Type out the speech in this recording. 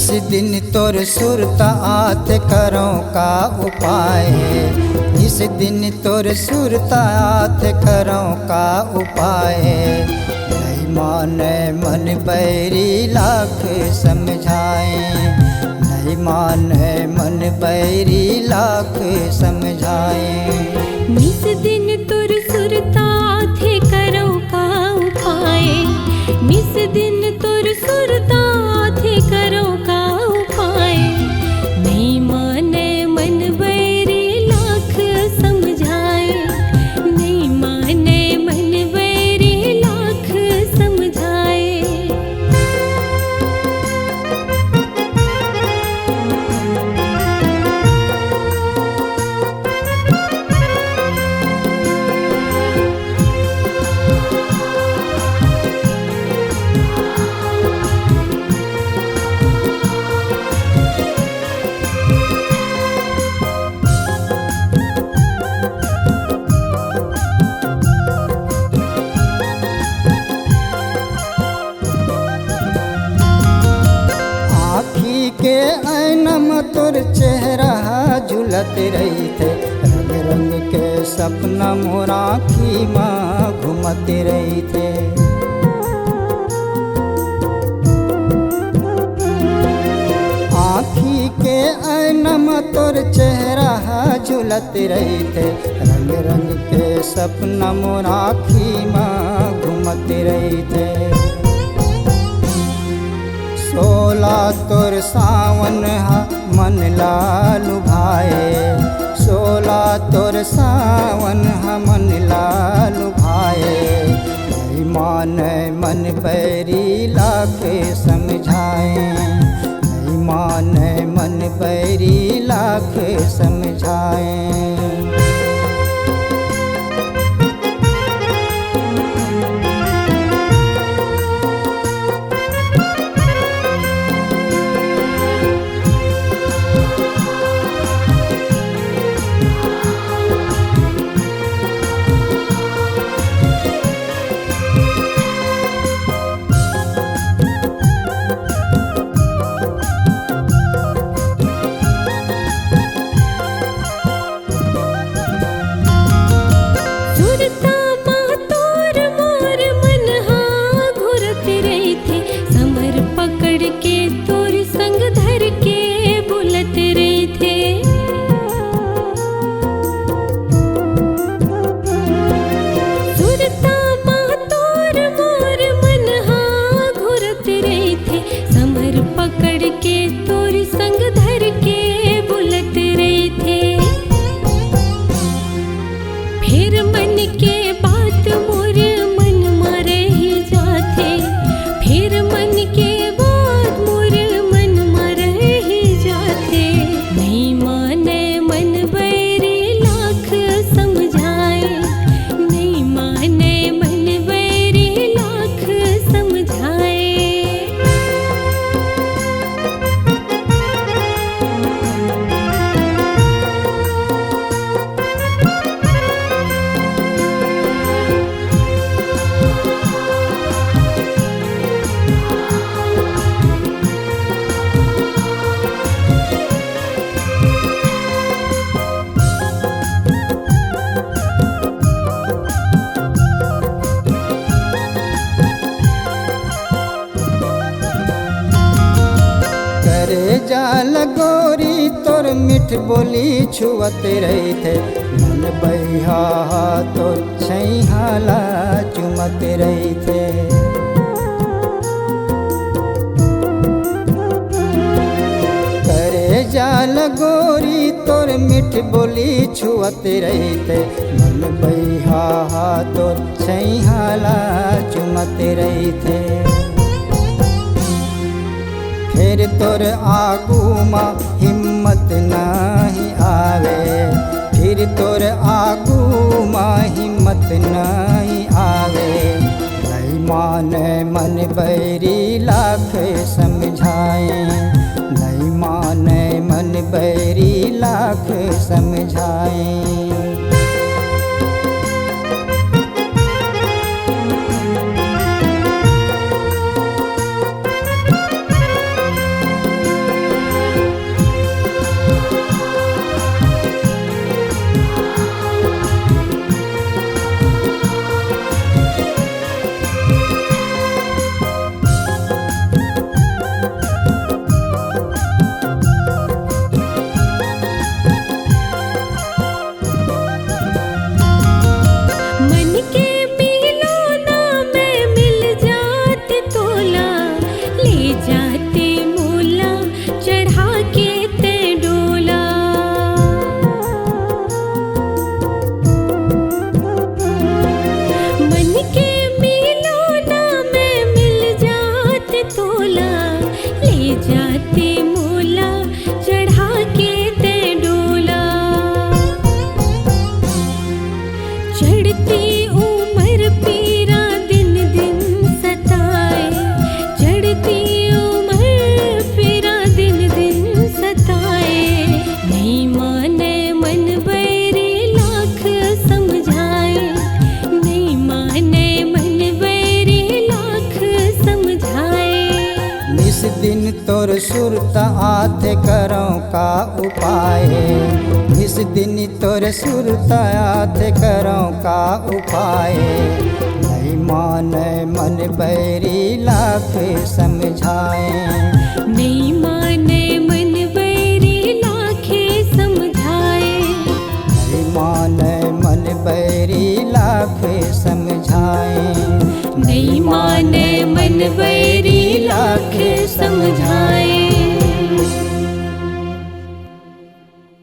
निस दिन तोर सुरता आत करो का उपाय। निस दिन तोर सुरता आत करो का उपाय। नहीं माने मन बैरी लाख समझाए। नहीं माने मन बैरी लाख समझाए। निस दिन तुर सुरता थे करो का उपाय। निस दिन तुर सुरता थे करो का उपाय। नहीं माने मन बैरी लाख समझाए। नहीं माने मन बैरी लाख समझाए। के ऐनम तोर चेहरा झुलत रही थे। रंग रंग के सपना मोर आँखी माँ घूमत रही थे। आँखी के ऐनम तोर चेहरा झुलत रही थे। रंग रंग के सपना मोर आँखी माँ घूमत रही थे। सोला तोर सावन हा मन लालु भाए। सोला तोर सावन हा मन लालु भाए। नहीं माने मन बैरी लाख समझाए। नहीं माने मन बैरी लाख समझाए। जाल गोरी तोर मिठ बोली छुअत रही थे। मन बहिहा तोर छैहाला चुमत रही थे। करे जाल गोरी तोर मिठ बोली छुअत रही थे। मन बहिहा तोर छैहाला चुमत रही थे। फिर तोर आगू माँ हिम्मत नहीं आवे। फिर तोर आगू माँ हिम्मत नहीं आवे। नहीं माने मन बैरी लाख समझाए। नहीं माने मन बैरी लाख समझाए। दिन तोर सुरत आथे करो का उपाय, इस दिन तोर सुरत आथे करो का उपाय। नहीं माने मन बैरी लाख समझाए,